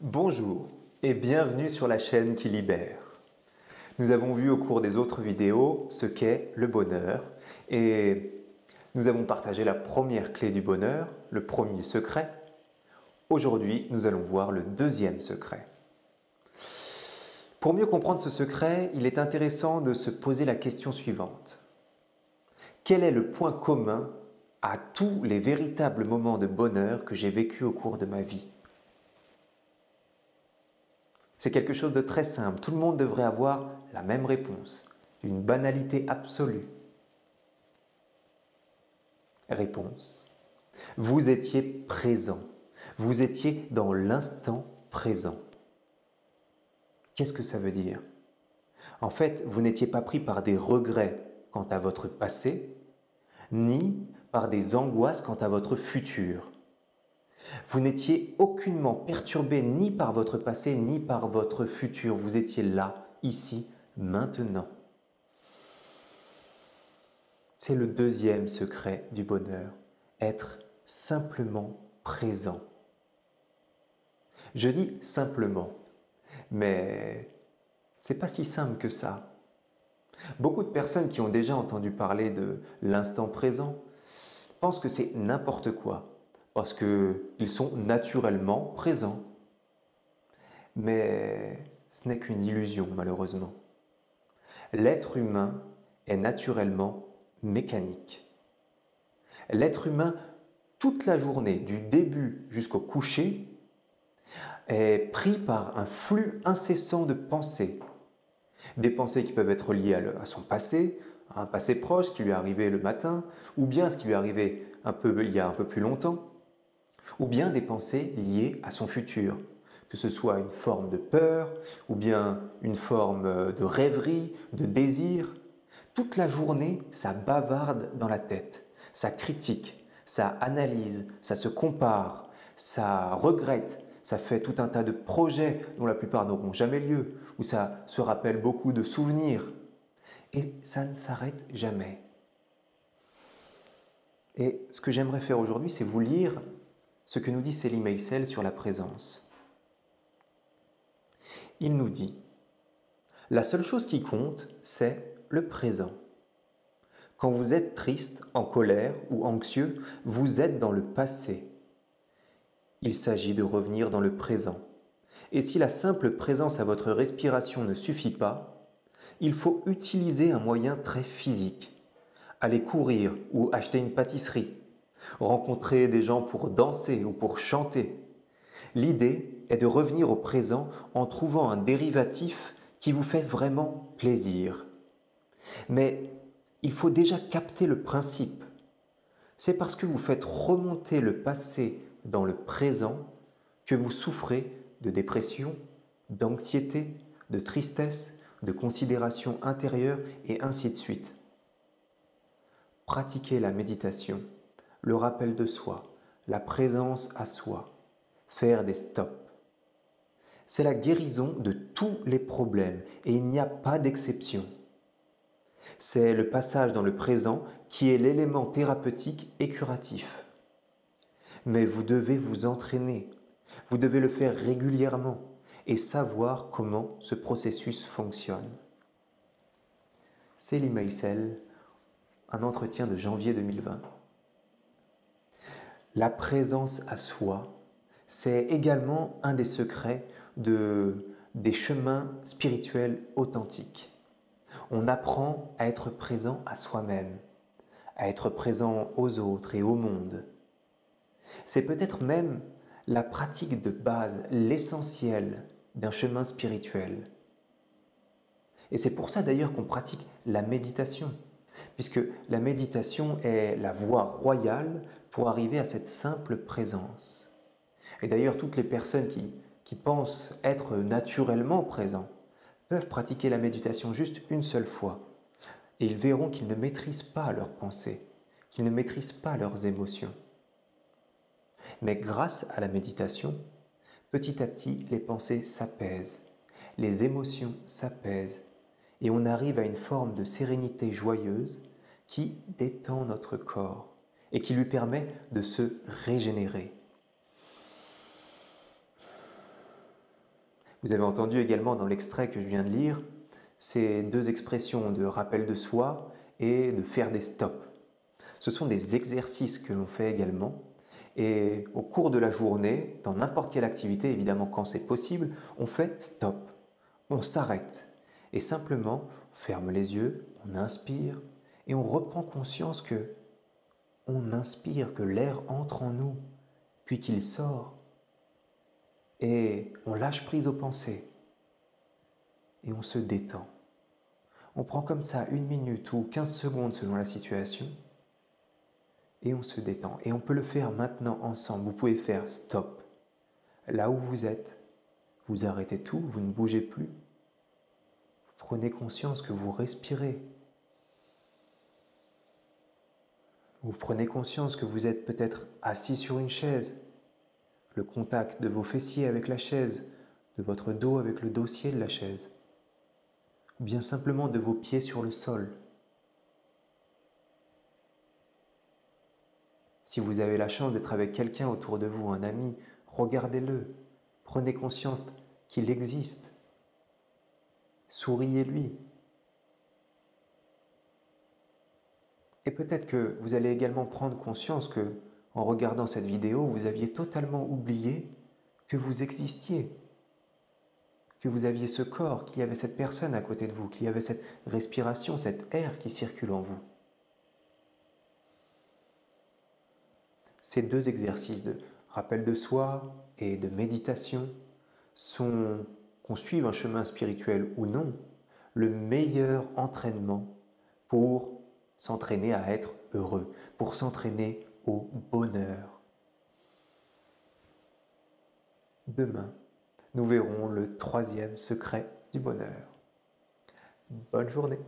Bonjour et bienvenue sur la chaîne qui libère. Nous avons vu au cours des autres vidéos ce qu'est le bonheur et nous avons partagé la première clé du bonheur, le premier secret. Aujourd'hui, nous allons voir le deuxième secret. Pour mieux comprendre ce secret, il est intéressant de se poser la question suivante. Quel est le point commun à tous les véritables moments de bonheur que j'ai vécus au cours de ma vie ? C'est quelque chose de très simple. Tout le monde devrait avoir la même réponse, une banalité absolue. Réponse. Vous étiez présent. Vous étiez dans l'instant présent. Qu'est-ce que ça veut dire? En fait, vous n'étiez pas pris par des regrets quant à votre passé, ni par des angoisses quant à votre futur. Vous n'étiez aucunement perturbé ni par votre passé, ni par votre futur. Vous étiez là, ici, maintenant. C'est le deuxième secret du bonheur, être simplement présent. Je dis simplement, mais c'est pas si simple que ça. Beaucoup de personnes qui ont déjà entendu parler de l'instant présent pensent que c'est n'importe quoi, parce qu'ils sont naturellement présents. Mais ce n'est qu'une illusion, malheureusement. L'être humain est naturellement mécanique. L'être humain, toute la journée, du début jusqu'au coucher, est pris par un flux incessant de pensées. Des pensées qui peuvent être liées à son passé, à un passé proche qui lui est arrivé le matin, ou bien ce qui lui est arrivé il y a un peu plus longtemps, ou bien des pensées liées à son futur, que ce soit une forme de peur, ou bien une forme de rêverie, de désir. Toute la journée, ça bavarde dans la tête, ça critique, ça analyse, ça se compare, ça regrette, ça fait tout un tas de projets dont la plupart n'auront jamais lieu, où ça se rappelle beaucoup de souvenirs. Et ça ne s'arrête jamais. Et ce que j'aimerais faire aujourd'hui, c'est vous lire ce que nous dit Selim Meysel sur la présence. Il nous dit « La seule chose qui compte, c'est le présent. Quand vous êtes triste, en colère ou anxieux, vous êtes dans le passé. Il s'agit de revenir dans le présent. Et si la simple présence à votre respiration ne suffit pas, il faut utiliser un moyen très physique. Aller courir ou acheter une pâtisserie, rencontrer des gens pour danser ou pour chanter. L'idée est de revenir au présent en trouvant un dérivatif qui vous fait vraiment plaisir. Mais il faut déjà capter le principe. C'est parce que vous faites remonter le passé dans le présent que vous souffrez de dépression, d'anxiété, de tristesse, de considération intérieure et ainsi de suite. Pratiquez la méditation, le rappel de soi, la présence à soi, faire des stops. C'est la guérison de tous les problèmes et il n'y a pas d'exception. C'est le passage dans le présent qui est l'élément thérapeutique et curatif. Mais vous devez vous entraîner, vous devez le faire régulièrement et savoir comment ce processus fonctionne. Selim Meysel, un entretien de janvier 2020. La présence à soi, c'est également un des secrets des chemins spirituels authentiques. On apprend à être présent à soi-même, à être présent aux autres et au monde. C'est peut-être même la pratique de base, l'essentiel d'un chemin spirituel. Et c'est pour ça d'ailleurs qu'on pratique la méditation, puisque la méditation est la voie royale pour arriver à cette simple présence. Et d'ailleurs, toutes les personnes qui pensent être naturellement présents peuvent pratiquer la méditation juste une seule fois. Et ils verront qu'ils ne maîtrisent pas leurs pensées, qu'ils ne maîtrisent pas leurs émotions. Mais grâce à la méditation, petit à petit, les pensées s'apaisent, les émotions s'apaisent, et on arrive à une forme de sérénité joyeuse qui détend notre corps et qui lui permet de se régénérer. Vous avez entendu également dans l'extrait que je viens de lire ces deux expressions de rappel de soi et de faire des stops. Ce sont des exercices que l'on fait également et au cours de la journée, dans n'importe quelle activité, évidemment quand c'est possible, on fait stop, on s'arrête et simplement on ferme les yeux, on inspire et on reprend conscience que on inspire, que l'air entre en nous, puis qu'il sort et on lâche prise aux pensées et on se détend. On prend comme ça 1 minute ou 15 secondes selon la situation et on se détend. Et on peut le faire maintenant ensemble. Vous pouvez faire stop. Là où vous êtes, vous arrêtez tout, vous ne bougez plus. Vous prenez conscience que vous respirez. Vous prenez conscience que vous êtes peut-être assis sur une chaise. Le contact de vos fessiers avec la chaise, de votre dos avec le dossier de la chaise. Ou bien simplement de vos pieds sur le sol. Si vous avez la chance d'être avec quelqu'un autour de vous, un ami, regardez-le, prenez conscience qu'il existe, souriez-lui. Et peut-être que vous allez également prendre conscience que, en regardant cette vidéo, vous aviez totalement oublié que vous existiez, que vous aviez ce corps, qu'il y avait cette personne à côté de vous, qu'il y avait cette respiration, cet air qui circule en vous. Ces deux exercices de rappel de soi et de méditation sont, qu'on suive un chemin spirituel ou non, le meilleur entraînement pour s'entraîner à être heureux, pour s'entraîner au bonheur. Demain, nous verrons le 3e secret du bonheur. Bonne journée!